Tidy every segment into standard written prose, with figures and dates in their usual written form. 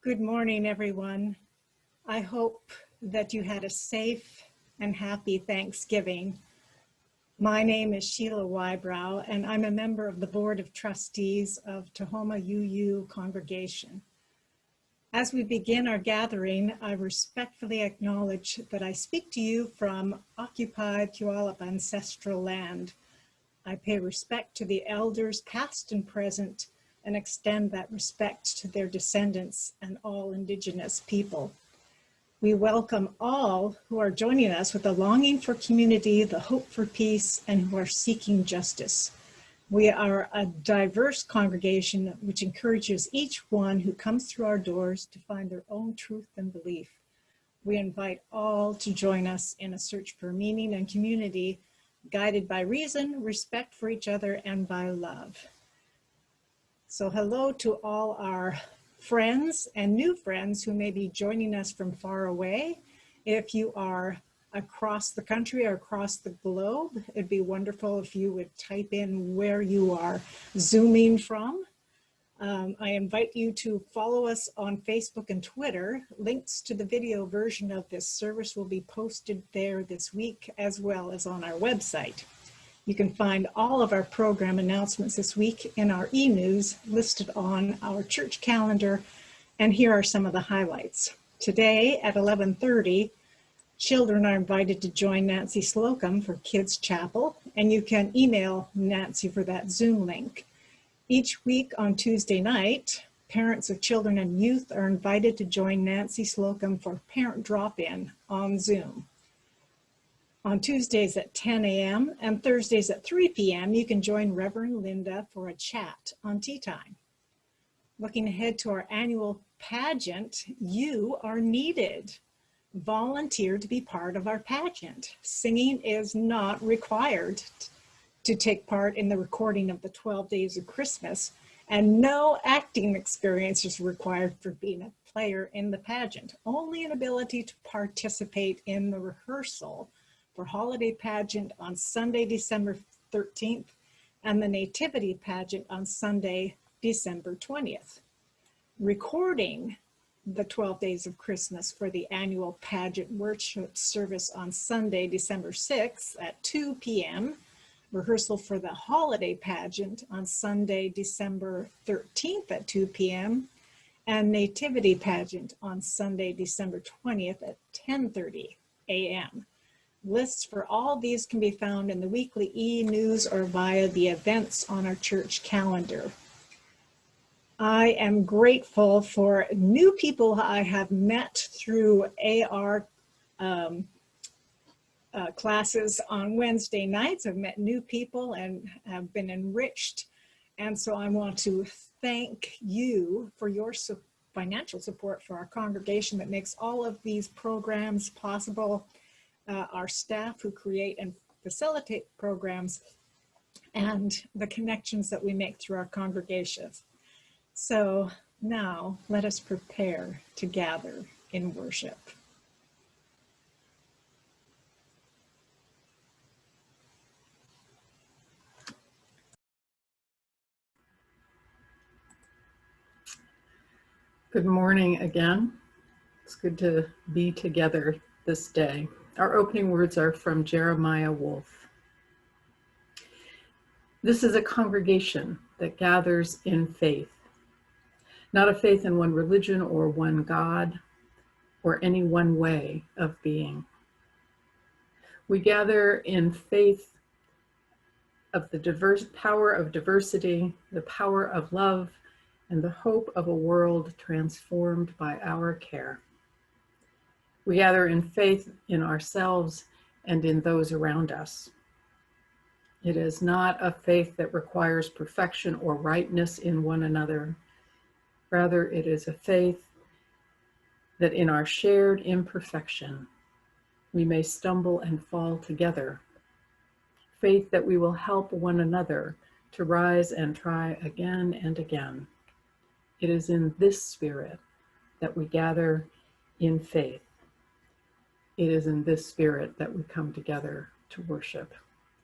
Good morning, everyone. I hope that you had a safe and happy Thanksgiving. My name is Sheila Wybrow, and I'm a member of the Board of Trustees of Tahoma UU Congregation. As we begin our gathering, I respectfully acknowledge that I speak to you from occupied Puyallup ancestral land. I pay respect to the elders past and present and extend that respect to their descendants and all Indigenous people. We welcome all who are joining us with a longing for community, the hope for peace, and who are seeking justice. We are a diverse congregation which encourages each one who comes through our doors to find their own truth and belief. We invite all to join us in a search for meaning and community, guided by reason, respect for each other, and by love. So hello to all our friends and new friends who may be joining us from far away. If you are across the country or across the globe, it'd be wonderful if you would type in where you are Zooming from. I invite you to follow us on Facebook and Twitter. Links to the video version of this service will be posted there this week, as well as on our website. You can find all of our program announcements this week in our e-news listed on our church calendar, and here are some of the highlights. Today at 11:30, children are invited to join Nancy Slocum for Kids Chapel, and you can email Nancy for that Zoom link. Each week on Tuesday night, parents of children and youth are invited to join Nancy Slocum for Parent Drop-In on Zoom. On Tuesdays at 10 a.m. and Thursdays at 3 p.m., you can join Reverend Linda for a chat on Tea Time. Looking ahead to our annual pageant, you are needed. Volunteer to be part of our pageant. Singing is not required to take part in the recording of the 12 Days of Christmas, and no acting experience is required for being a player in the pageant. Only an ability to participate in the rehearsal for Holiday Pageant on Sunday, December 13th, and the Nativity Pageant on Sunday, December 20th. Recording the 12 Days of Christmas for the annual pageant worship service on Sunday, December 6th at 2 p.m., rehearsal for the Holiday Pageant on Sunday, December 13th at 2 p.m., and Nativity Pageant on Sunday, December 20th at 10:30 a.m. Lists for all these can be found in the weekly e-news or via the events on our church calendar. I am grateful for new people I have met through AR classes on Wednesday nights. I've met new people and have been enriched. And so I want to thank you for your financial support for our congregation that makes all of these programs possible. Our staff who create and facilitate programs, and the connections that we make through our congregations. So now let us prepare to gather in worship. Good morning again. It's good to be together this day. Our opening words are from Jeremiah Wolf. This is a congregation that gathers in faith, not a faith in one religion or one God or any one way of being. We gather in faith of the power of diversity, the power of love, and the hope of a world transformed by our care. We gather in faith in ourselves and in those around us. It is not a faith that requires perfection or rightness in one another. Rather, it is a faith that in our shared imperfection, we may stumble and fall together. Faith that we will help one another to rise and try again and again. It is in this spirit that we gather in faith. It is in this spirit that we come together to worship.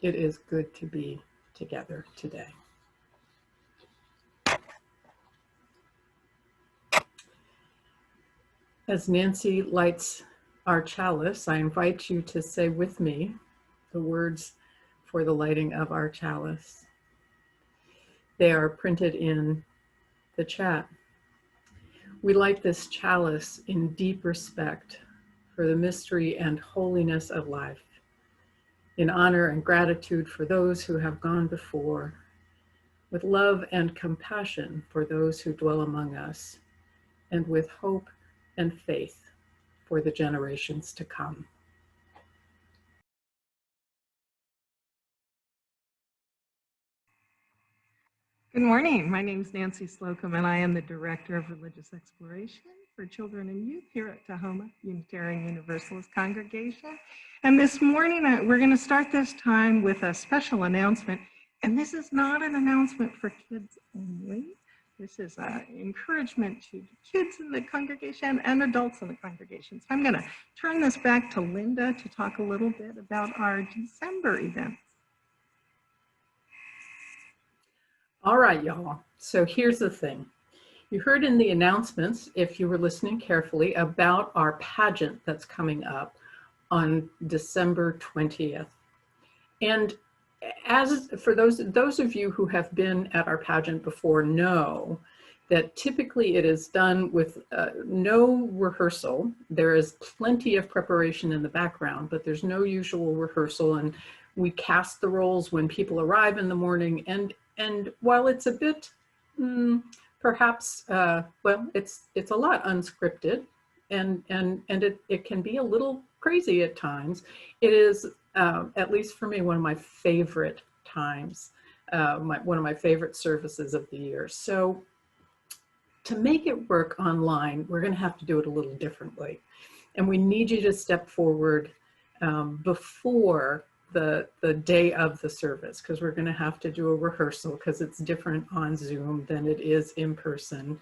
It is good to be together today. As Nancy lights our chalice, I invite you to say with me the words for the lighting of our chalice. They are printed in the chat. We light this chalice in deep respect for the mystery and holiness of life, in honor and gratitude for those who have gone before, with love and compassion for those who dwell among us, and with hope and faith for the generations to come. Good morning. My name is Nancy Slocum, and I am the Director of Religious Exploration for Children and Youth here at Tahoma Unitarian Universalist Congregation. And this morning, we're going to start this time with a special announcement. And this is not an announcement for kids only. This is an encouragement to kids in the congregation and adults in the congregation. So I'm going to turn this back to Linda to talk a little bit about our December events. All right, y'all. So here's the thing. You heard in the announcements, if you were listening carefully, about our pageant that's coming up on December 20th. And as for those of you who have been at our pageant before know that typically it is done with no rehearsal. There is plenty of preparation in the background, but there's no usual rehearsal. And we cast the roles when people arrive in the morning. And while it's a bit, perhaps, well, it's a lot unscripted, and it can be a little crazy at times. It is, at least for me, one of my favorite times, one of my favorite services of the year. So to make it work online, we're going to have to do it a little differently, and we need you to step forward before the day of the service, because we're going to have to do a rehearsal because it's different on Zoom than it is in person.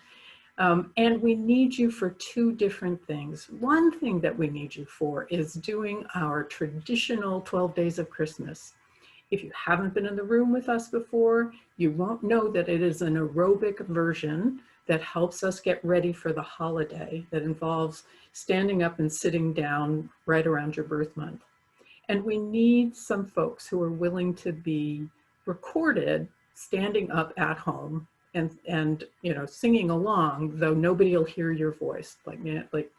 And we need you for two different things. One thing that we need you for is doing our traditional 12 days of Christmas. If you haven't been in the room with us before, you won't know that it is an aerobic version that helps us get ready for the holiday, that involves standing up and sitting down right around your birth month. And we need some folks who are willing to be recorded standing up at home and you know, singing along, though nobody will hear your voice. Like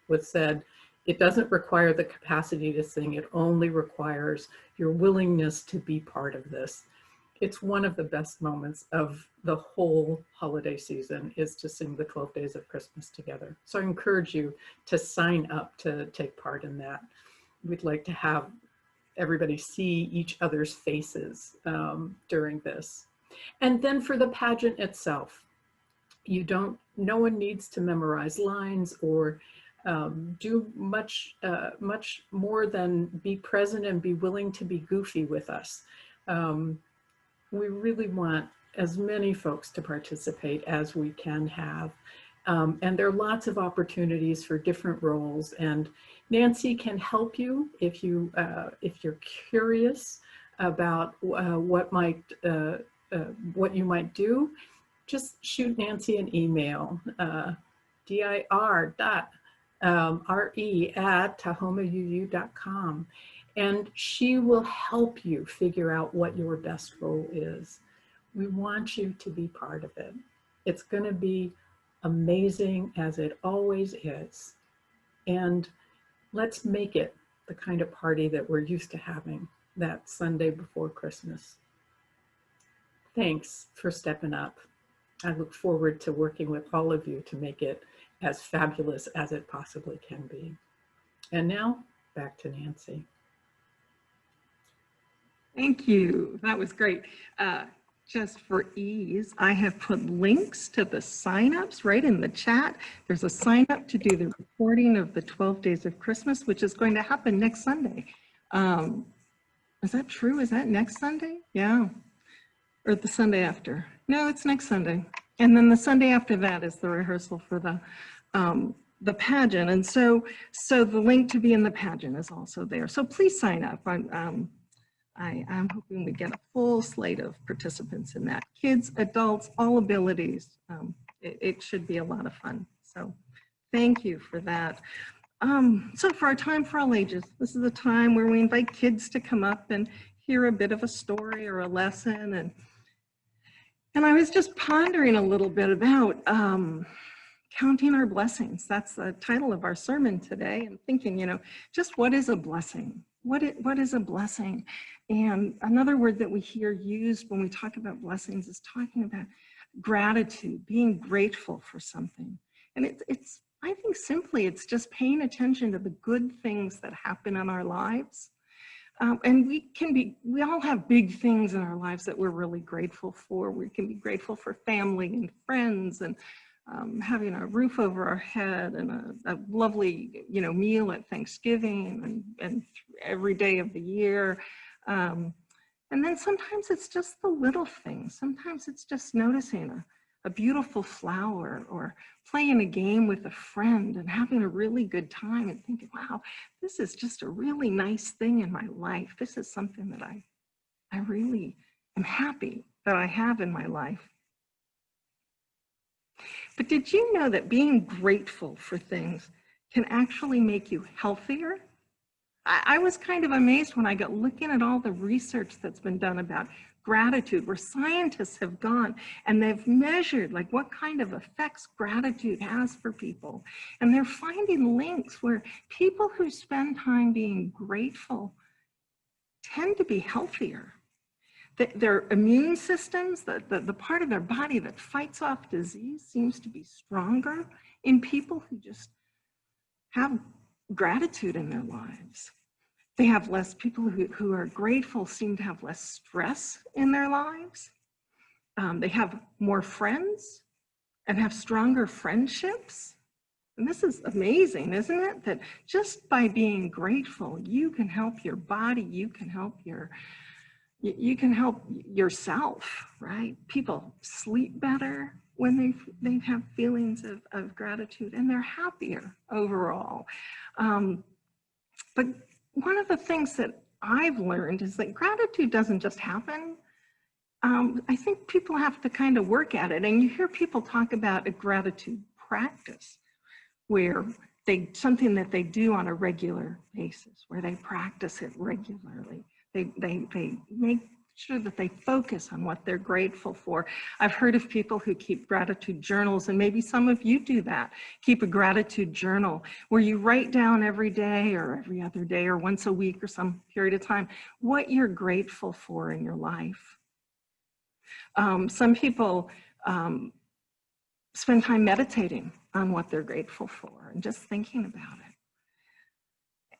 was said, it doesn't require the capacity to sing. It only requires your willingness to be part of this. It's one of the best moments of the whole holiday season, is to sing the 12 days of Christmas together. So I encourage you to sign up to take part in that. We'd like to have everybody see each other's faces during this. And then for the pageant itself, no one needs to memorize lines or do much more than be present and be willing to be goofy with us. We really want as many folks to participate as we can have. And there are lots of opportunities for different roles, and Nancy can help you if you're curious about what you might do. Just shoot Nancy an email, dir.re@tahomauu.com, and she will help you figure out what your best role is. We want you to be part of it. It's going to be amazing, as it always is. And let's make it the kind of party that we're used to having that Sunday before Christmas. Thanks for stepping up. I look forward to working with all of you to make it as fabulous as it possibly can be. And now back to Nancy. Thank you. That was great. Just for ease, I have put links to the signups right in the chat. There's a sign up to do the recording of the 12 Days of Christmas, which is going to happen next Sunday. Is that true? Is that next Sunday? Yeah. Or the Sunday after? No, it's next Sunday. And then the Sunday after that is the rehearsal for the pageant. And so the link to be in the pageant is also there. So please sign up. I'm hoping we get a full slate of participants in that. Kids, adults, all abilities. It should be a lot of fun. So Thank you for that. So for our time for all ages, this is a time where we invite kids to come up and hear a bit of a story or a lesson. And I was just pondering a little bit about counting our blessings. That's the title of our sermon today. And thinking, you know, just what is a blessing? What is a blessing? And another word that we hear used when we talk about blessings is talking about gratitude, being grateful for something. And it's I think simply it's just paying attention to the good things that happen in our lives. And we all have big things in our lives that we're really grateful for. We can be grateful for family and friends and having a roof over our head and a lovely, you know, meal at Thanksgiving and every day of the year. And then sometimes it's just the little things. Sometimes it's just noticing a beautiful flower or playing a game with a friend and having a really good time and thinking, wow, this is just a really nice thing in my life. This is something that I really am happy that I have in my life. But did you know that being grateful for things can actually make you healthier? I was kind of amazed when I got looking at all the research that's been done about gratitude, where scientists have gone and they've measured like what kind of effects gratitude has for people. And they're finding links where people who spend time being grateful tend to be healthier. Their immune systems, the part of their body that fights off disease seems to be stronger in people who just have gratitude in their lives. They have less, people who are grateful seem to have less stress in their lives. They have more friends and have stronger friendships. And this is amazing, isn't it? That just by being grateful, you can help your body, you can help yourself, right? People sleep better when they have feelings of gratitude, and they're happier overall. But one of the things that I've learned is that gratitude doesn't just happen. I think people have to kind of work at it. And you hear people talk about a gratitude practice, where something that they do on a regular basis, where they practice it regularly. They make sure that they focus on what they're grateful for. I've heard of people who keep gratitude journals, and maybe some of you do that. Keep a gratitude journal where you write down every day or every other day or once a week or some period of time what you're grateful for in your life. Some people spend time meditating on what they're grateful for and just thinking about it.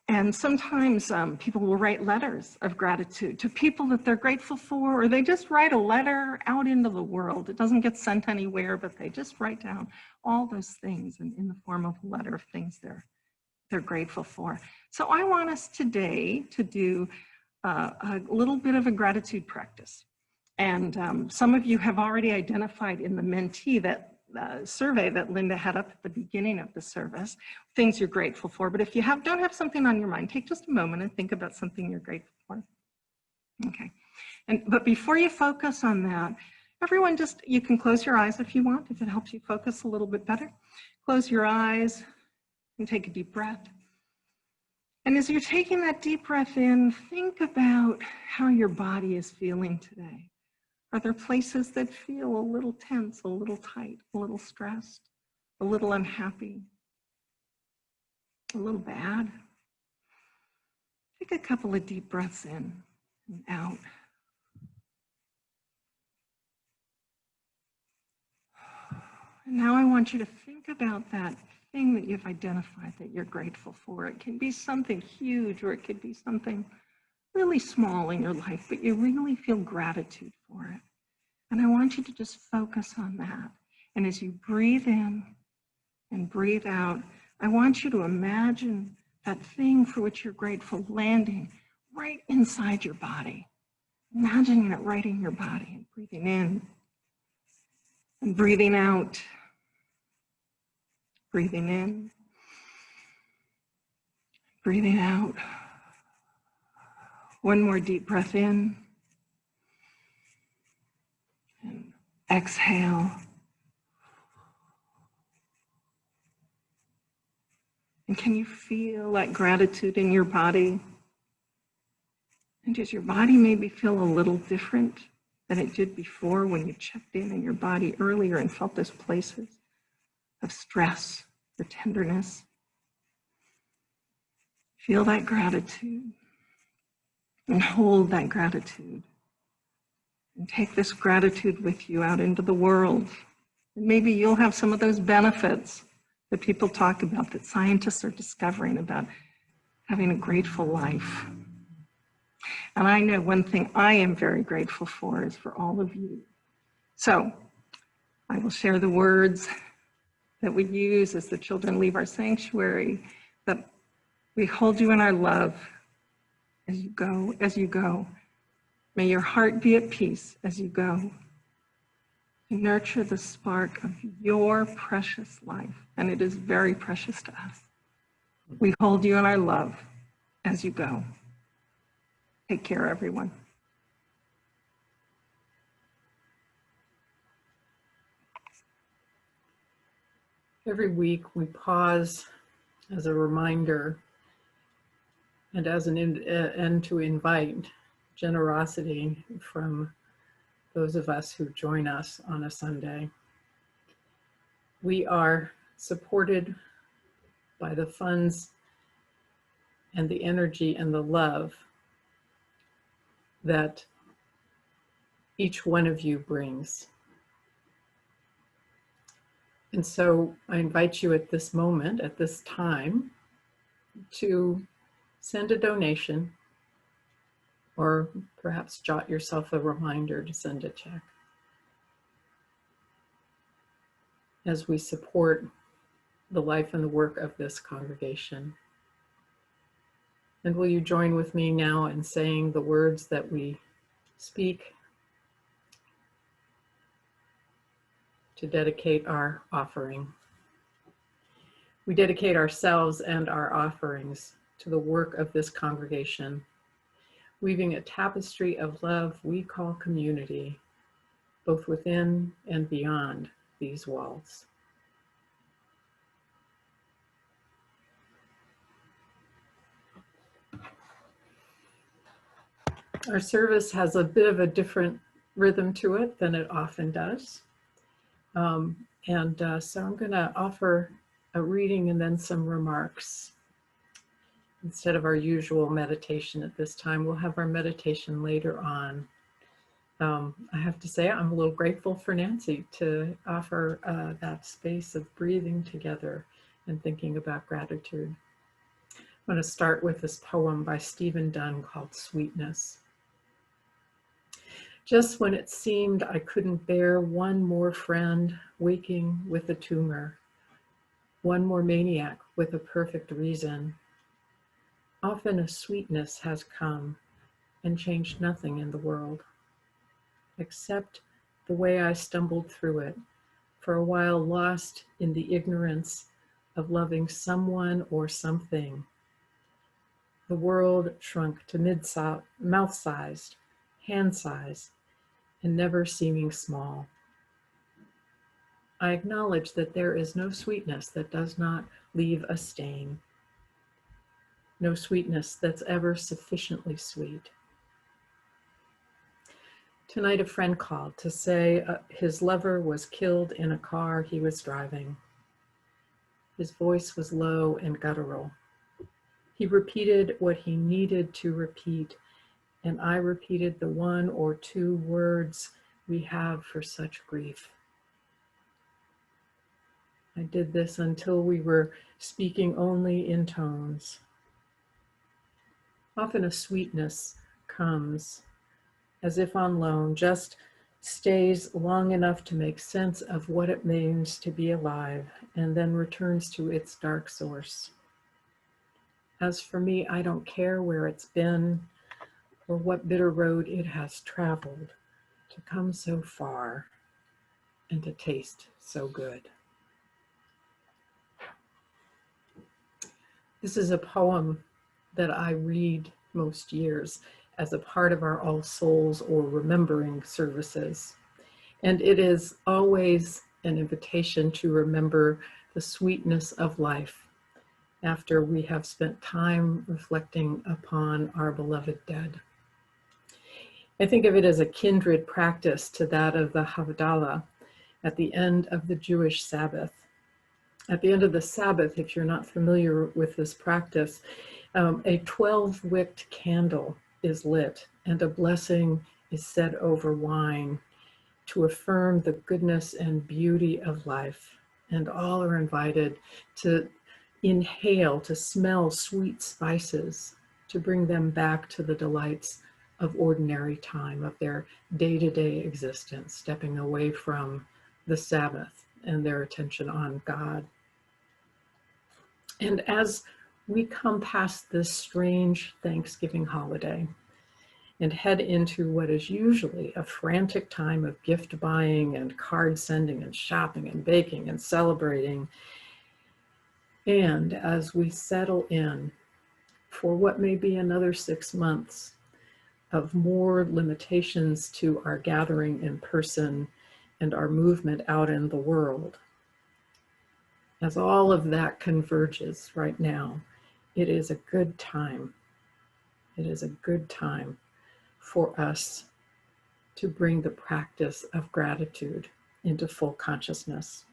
And sometimes people will write letters of gratitude to people that they're grateful for, or they just write a letter out into the world. It doesn't get sent anywhere, but they just write down all those things in the form of a letter of things they're grateful for. So I want us today to do a little bit of a gratitude practice. And some of you have already identified in the mentee that survey that Linda had up at the beginning of the service, things you're grateful for. But if you don't have something on your mind, take just a moment and think about something you're grateful for. Okay. But before you focus on that, everyone you can close your eyes if you want, if it helps you focus a little bit better. Close your eyes and take a deep breath. And as you're taking that deep breath in, think about how your body is feeling today. Are there places that feel a little tense, a little tight, a little stressed, a little unhappy, a little bad? Take a couple of deep breaths in and out. And now I want you to think about that thing that you've identified that you're grateful for. It can be something huge, or it could be something really small in your life, but you really feel gratitude for it. And I want you to just focus on that. And as you breathe in and breathe out, I want you to imagine that thing for which you're grateful landing right inside your body. Imagining it right in your body, and breathing in and breathing out. Breathing in, breathing out. One more deep breath in. And exhale. And can you feel that gratitude in your body? And does your body maybe feel a little different than it did before when you checked in your body earlier and felt those places of stress or tenderness? Feel that gratitude and hold that gratitude. And take this gratitude with you out into the world. And maybe you'll have some of those benefits that people talk about, that scientists are discovering about having a grateful life. And I know one thing I am very grateful for is for all of you. So I will share the words that we use as the children leave our sanctuary, that we hold you in our love as you go, as you go. May your heart be at peace as you go. Nurture the spark of your precious life, and it is very precious to us. We hold you in our love as you go. Take care, everyone. Every week we pause as a reminder and as an end to invite generosity from those of us who join us on a Sunday. We are supported by the funds and the energy and the love that each one of you brings. And so I invite you at this moment, at this time, to send a donation, or perhaps jot yourself a reminder to send a check, as we support the life and the work of this congregation. And will you join with me now in saying the words that we speak to dedicate our offering? We dedicate ourselves and our offerings to the work of this congregation, weaving a tapestry of love we call community, both within and beyond these walls. Our service has a bit of a different rhythm to it than it often does. So I'm going to offer a reading and then some remarks. Instead of our usual meditation at this time, we'll have our meditation later on. I have to say, I'm a little grateful for Nancy to offer that space of breathing together and thinking about gratitude. I'm going to start with this poem by Stephen Dunn called Sweetness. Just when it seemed I couldn't bear one more friend waking with a tumor, one more maniac with a perfect reason, often a sweetness has come and changed nothing in the world, except the way I stumbled through it, for a while lost in the ignorance of loving someone or something. The world shrunk to mouth-sized, hand-sized, and never seeming small. I acknowledge that there is no sweetness that does not leave a stain, no sweetness that's ever sufficiently sweet. Tonight a friend called to say his lover was killed in a car he was driving. His voice was low and guttural. He repeated what he needed to repeat, and I repeated the one or two words we have for such grief. I did this until we were speaking only in tones. Often a sweetness comes, as if on loan, just stays long enough to make sense of what it means to be alive, and then returns to its dark source. As for me, I don't care where it's been or what bitter road it has traveled to come so far and to taste so good. This is a poem that I read most years as a part of our All Souls or Remembering services. And it is always an invitation to remember the sweetness of life after we have spent time reflecting upon our beloved dead. I think of it as a kindred practice to that of the Havdalah at the end of the Jewish Sabbath. At the end of the Sabbath, if you're not familiar with this practice, a 12-wicked candle is lit and a blessing is said over wine to affirm the goodness and beauty of life. And all are invited to inhale, to smell sweet spices, to bring them back to the delights of ordinary time, of their day-to-day existence, stepping away from the Sabbath and their attention on God. And as we come past this strange Thanksgiving holiday and head into what is usually a frantic time of gift buying and card sending and shopping and baking and celebrating, and as we settle in for what may be another 6 months of more limitations to our gathering in person and our movement out in the world, as all of that converges right now, it is a good time. It is a good time for us to bring the practice of gratitude into full consciousness.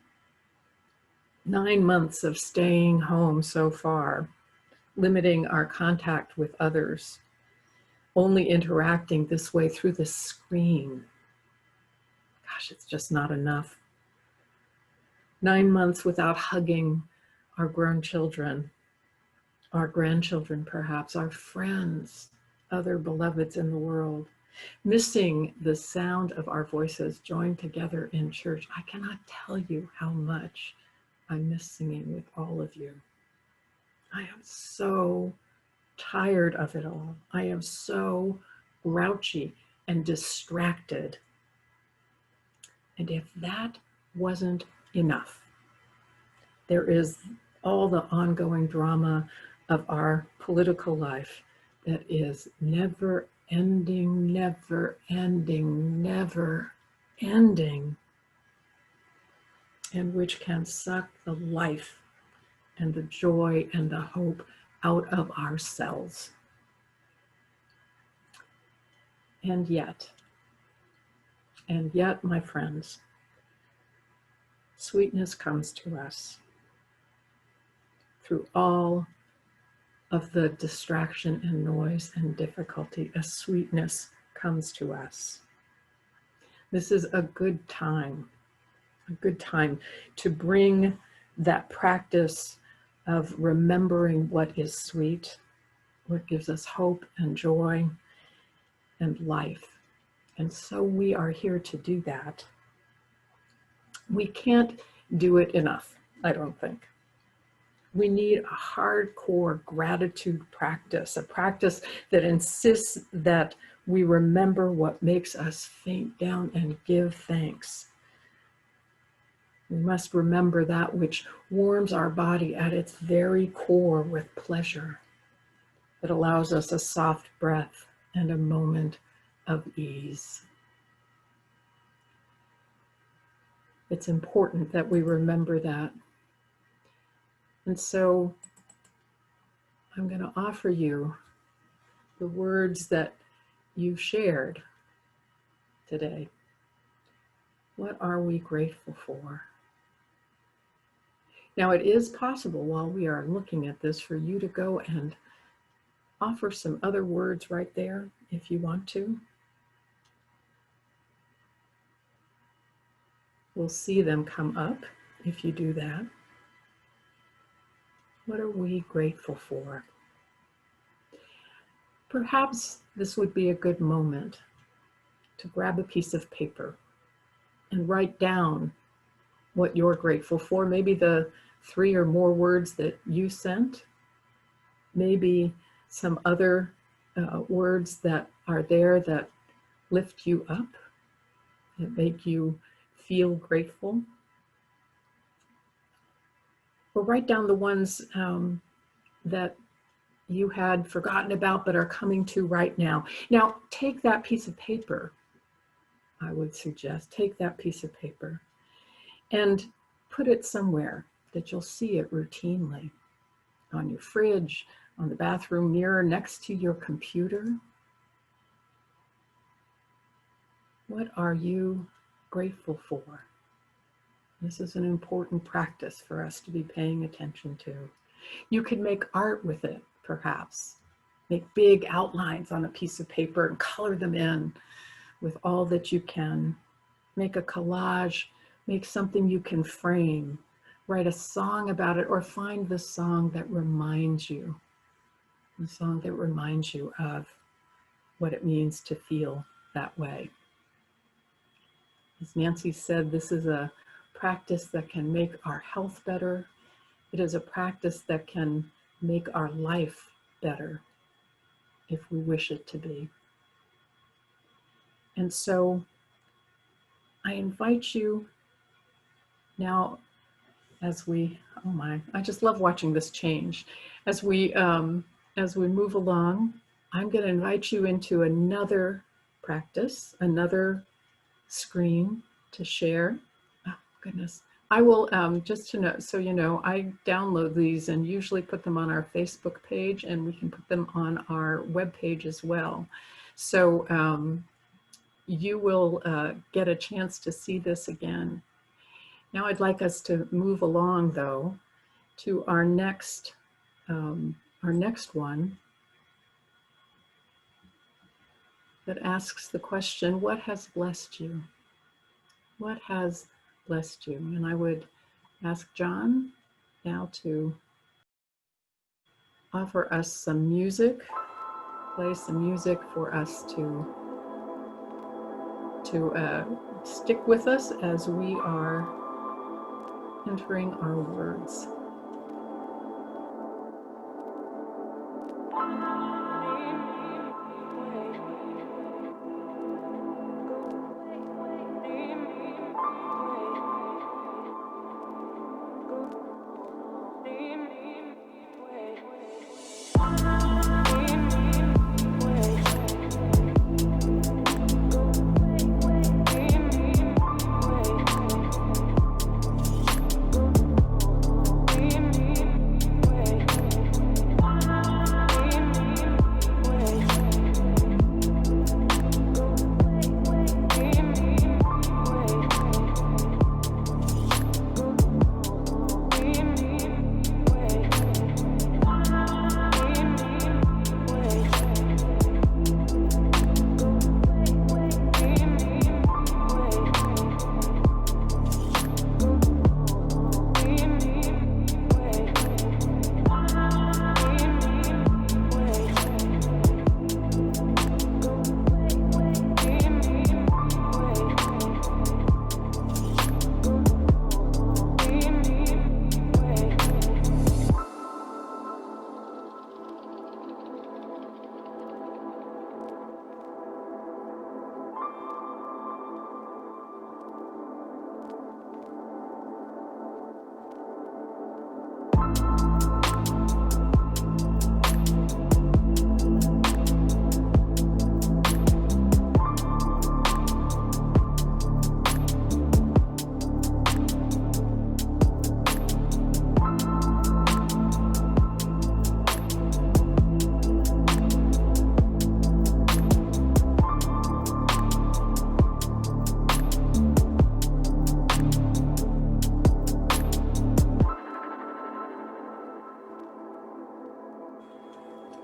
9 months of staying home so far, limiting our contact with others, only interacting this way through the screen. Gosh, it's just not enough. 9 months without hugging our grown children, our grandchildren perhaps, our friends, other beloveds in the world, missing the sound of our voices joined together in church. I cannot tell you how much I miss singing with all of you. I am so tired of it all. I am so grouchy and distracted. And if that wasn't enough, there is all the ongoing drama of our political life that is never ending, never ending, never ending, and which can suck the life and the joy and the hope out of ourselves. And yet, my friends, sweetness comes to us through all of the distraction and noise and difficulty. A sweetness comes to us. This is a good time to bring that practice of remembering what is sweet, what gives us hope and joy and life. And so we are here to do that. We can't do it enough, I don't think. We need a hardcore gratitude practice, a practice that insists that we remember what makes us faint down and give thanks. We must remember that which warms our body at its very core with pleasure. It allows us a soft breath and a moment of ease. It's important that we remember that. And so I'm going to offer you the words that you shared today. What are we grateful for? Now, it is possible while we are looking at this for you to go and offer some other words right there if you want to. We'll see them come up if you do that. What are we grateful for? Perhaps this would be a good moment to grab a piece of paper and write down what you're grateful for. Maybe the 3 or more words that you sent, maybe some other words that are there that lift you up, that make you feel grateful. Or write down the ones that you had forgotten about but are coming to right now. Now, take that piece of paper, I would suggest, take that piece of paper and put it somewhere that you'll see it routinely. on your fridge, on the bathroom mirror, next to your computer. What are you grateful for? This is an important practice for us to be paying attention to. You could make art with it, perhaps. Make big outlines on a piece of paper and color them in with all that you can. Make a collage, make something you can frame, write a song about it, or find the song that reminds you, the song that reminds you of what it means to feel that way. As Nancy said, this is a practice that can make our health better. It is a practice that can make our life better if we wish it to be. And so I invite you now, as we, oh my, I just love watching this change. As we move along, I'm going to invite you into another practice, another screen to share. Oh goodness. I will, just to know, so you know, I download these and usually put them on our Facebook page, and we can put them on our web page as well. So you will get a chance to see this again. Now I'd like us to move along, though, to our next one that asks the question, what has blessed you? What has blessed you? And I would ask John now to offer us some music, play some music for us to stick with us as we are entering our words.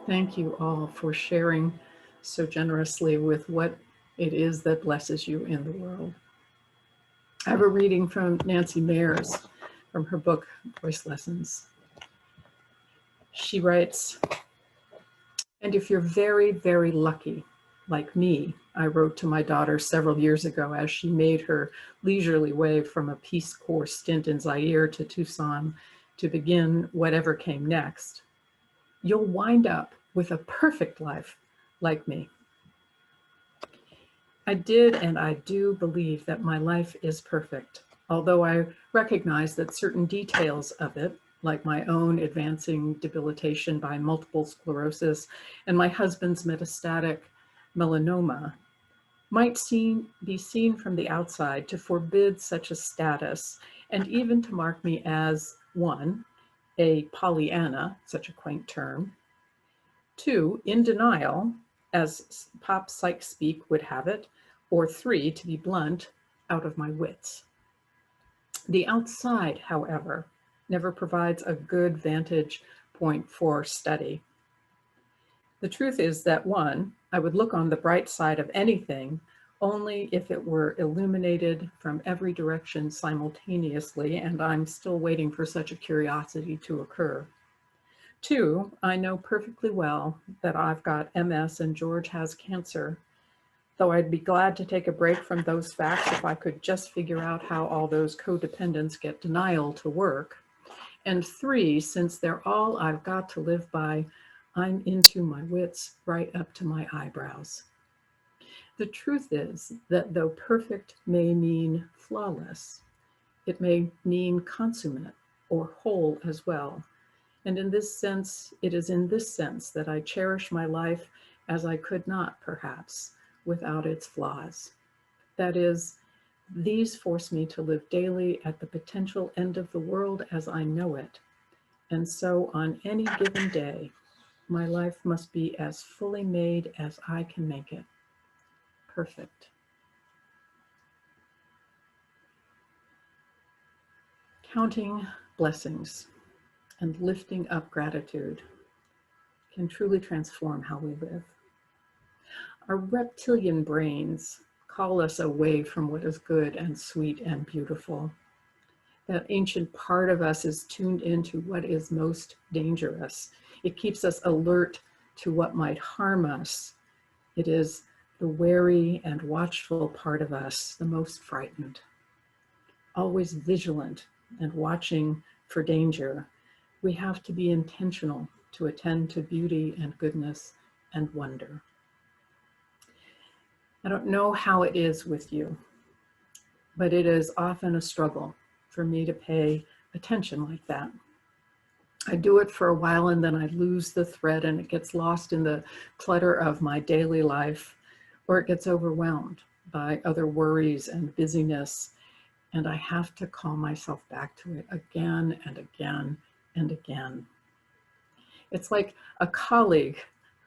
Thank you all for sharing so generously with what it is that blesses you in the world. I have a reading from Nancy Mayers from her book, Voice Lessons. She writes, and if you're very, very lucky, like me, I wrote to my daughter several years ago as she made her leisurely way from a Peace Corps stint in Zaire to Tucson to begin whatever came next. You'll wind up with a perfect life like me. I did and I do believe that my life is perfect, although I recognize that certain details of it, like my own advancing debilitation by multiple sclerosis and my husband's metastatic melanoma, might be seen from the outside to forbid such a status and even to mark me as, one, a Pollyanna, such a quaint term. 2, in denial, as pop psych speak would have it, or 3, to be blunt, out of my wits. The outside, however, never provides a good vantage point for study. The truth is that 1, I would look on the bright side of anything only if it were illuminated from every direction simultaneously, and I'm still waiting for such a curiosity to occur. 2, I know perfectly well that I've got MS and George has cancer, though I'd be glad to take a break from those facts if I could just figure out how all those codependents get denial to work. And 3, since they're all I've got to live by, I'm into my wits right up to my eyebrows. The truth is that though perfect may mean flawless, it may mean consummate or whole as well. And in this sense, it is in this sense that I cherish my life as I could not, perhaps, without its flaws. That is, these force me to live daily at the potential end of the world as I know it. And so on any given day, my life must be as fully made as I can make it. Perfect. Counting blessings and lifting up gratitude can truly transform how we live. Our reptilian brains call us away from what is good and sweet and beautiful. That ancient part of us is tuned into what is most dangerous. It keeps us alert to what might harm us. It is the wary and watchful part of us, the most frightened. Always vigilant and watching for danger, we have to be intentional to attend to beauty and goodness and wonder. I don't know how it is with you, but it is often a struggle for me to pay attention like that. I do it for a while and then I lose the thread and it gets lost in the clutter of my daily life, or it gets overwhelmed by other worries and busyness. And I have to call myself back to it again and again and again. It's like a colleague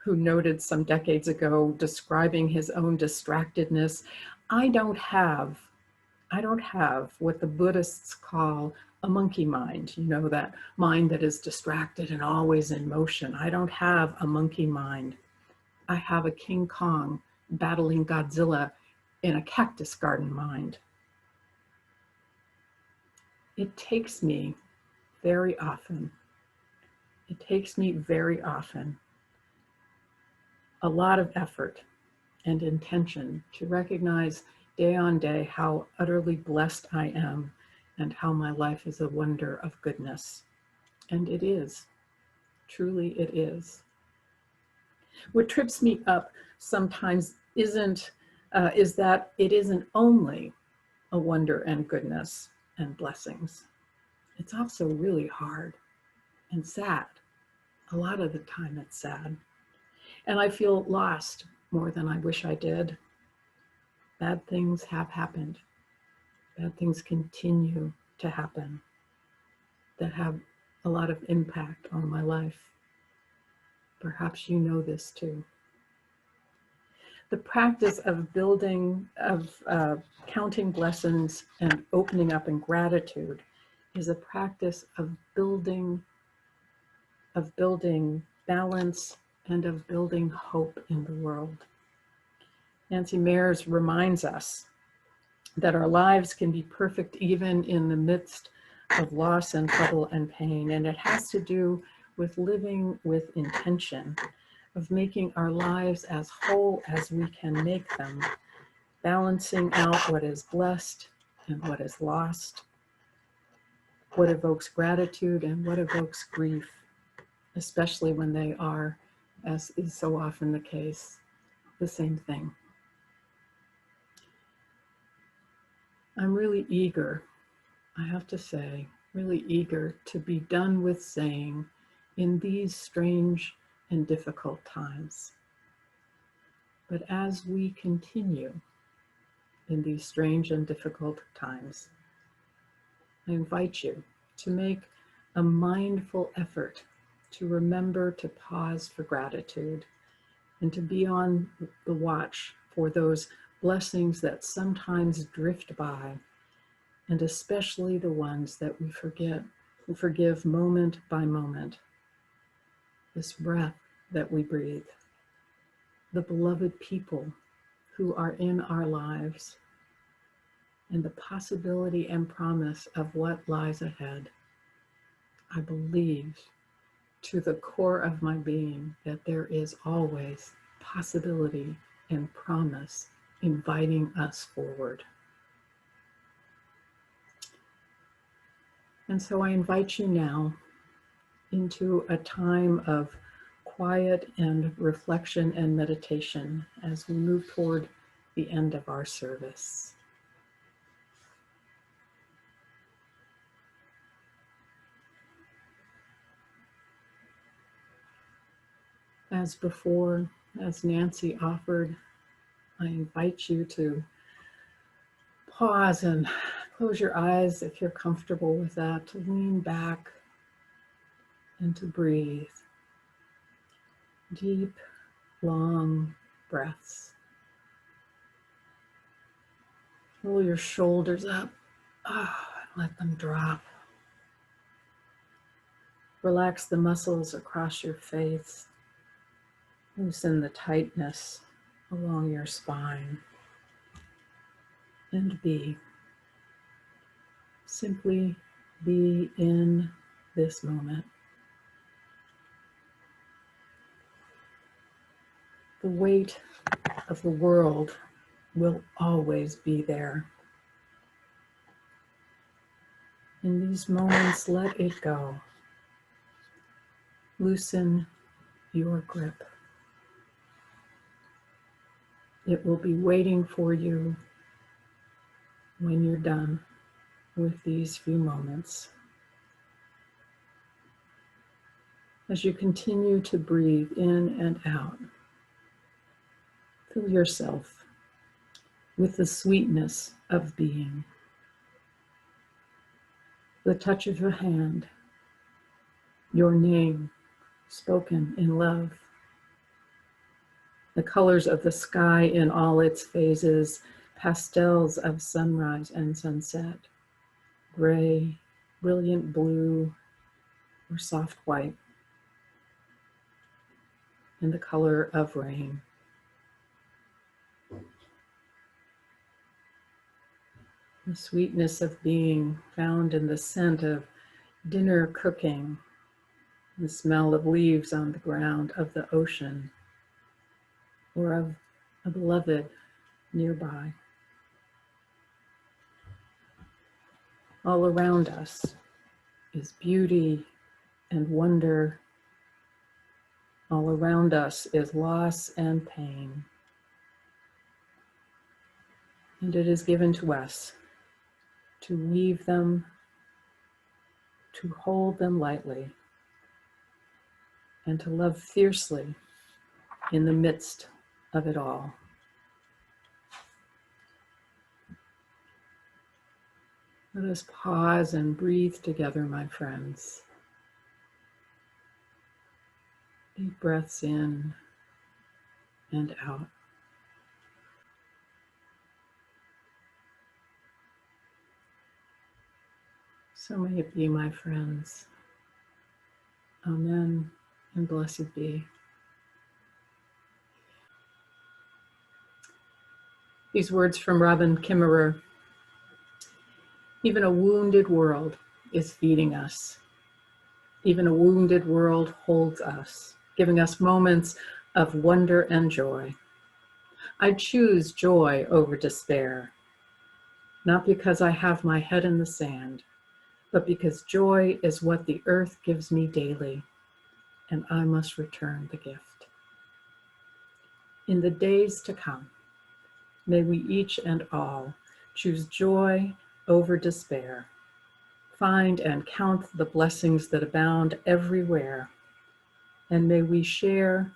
who noted some decades ago describing his own distractedness. I don't have what the Buddhists call a monkey mind, you know, that mind that is distracted and always in motion. I don't have a monkey mind. I have a King Kong battling Godzilla in a cactus garden mind. It takes me very often a lot of effort and intention to recognize day on day how utterly blessed I am and how my life is a wonder of goodness. And it is, truly it is. What trips me up sometimes is that it isn't only a wonder and goodness and blessings. It's also really hard and sad. A lot of the time it's sad. And I feel lost more than I wish I did. Bad things have happened. Bad things continue to happen that have a lot of impact on my life. Perhaps you know this too. The practice of counting blessings and opening up in gratitude is a practice of building balance and of building hope in the world. Nancy Mayers reminds us that our lives can be perfect even in the midst of loss and trouble and pain. And it has to do with living with intention, of making our lives as whole as we can make them, balancing out what is blessed and what is lost, what evokes gratitude and what evokes grief, especially when they are, as is so often the case, the same thing. I'm really eager, I have to say, really eager to be done with saying, in these strange and difficult times. But as we continue in these strange and difficult times, I invite you to make a mindful effort to remember to pause for gratitude and to be on the watch for those blessings that sometimes drift by, and especially the ones that we forgive moment by moment. This breath that we breathe, the beloved people who are in our lives, and the possibility and promise of what lies ahead. I believe to the core of my being that there is always possibility and promise inviting us forward. And so I invite you now into a time of quiet and reflection and meditation as we move toward the end of our service. As before, as Nancy offered, I invite you to pause and close your eyes if you're comfortable with that, to lean back and to breathe. Deep, long breaths. Roll your shoulders up, and let them drop. Relax the muscles across your face. Loosen the tightness along your spine. And be. Simply be in this moment. The weight of the world will always be there. In these moments, let it go. Loosen your grip. It will be waiting for you when you're done with these few moments. As you continue to breathe in and out, fill yourself with the sweetness of being. The touch of your hand, your name spoken in love, the colors of the sky in all its phases, pastels of sunrise and sunset, gray, brilliant blue, or soft white, and the color of rain. The sweetness of being found in the scent of dinner cooking, the smell of leaves on the ground, of the ocean, or of a beloved nearby. All around us is beauty and wonder. All around us is loss and pain. And it is given to us to weave them, to hold them lightly, and to love fiercely in the midst of it all. Let us pause and breathe together, my friends. Deep breaths in and out. So may it be, my friends. Amen and blessed be. These words from Robin Kimmerer. Even a wounded world is feeding us. Even a wounded world holds us, giving us moments of wonder and joy. I choose joy over despair, not because I have my head in the sand, but because joy is what the earth gives me daily, and I must return the gift. In the days to come, may we each and all choose joy over despair, find and count the blessings that abound everywhere, and may we share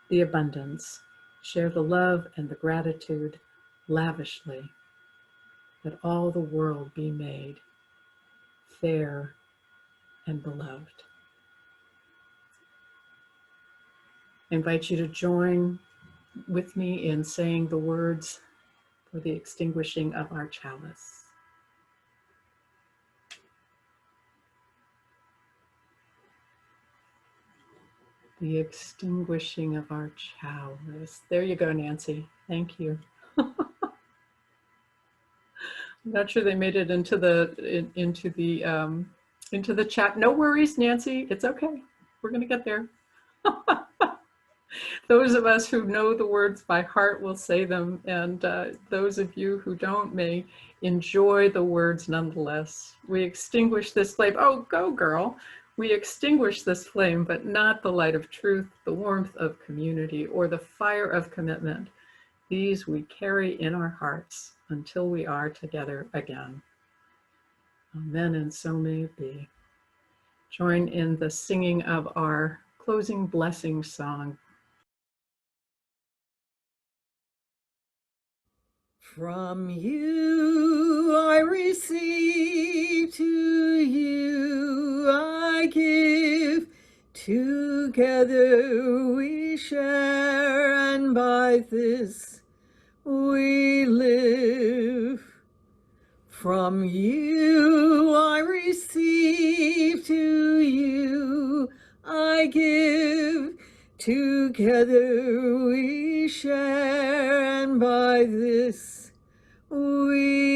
the abundance, share the love and the gratitude lavishly, that all the world be made fair and beloved. I invite you to join with me in saying the words for the extinguishing of our chalice. The extinguishing of our chalice. There you go, Nancy. Thank you. I'm not sure they made it into the into the chat. No worries, Nancy. It's okay. We're gonna get there. Those of us who know the words by heart will say them, and those of you who don't may enjoy the words nonetheless. We extinguish this flame. Oh, go girl. We extinguish this flame, but not the light of truth, the warmth of community, or the fire of commitment. These we carry in our hearts until we are together again. Amen, and so may it be. Join in the singing of our closing blessing song. From you I receive, to you I give. Together we share, and by this we live. From you I receive, to you I give. Together we share, and by this we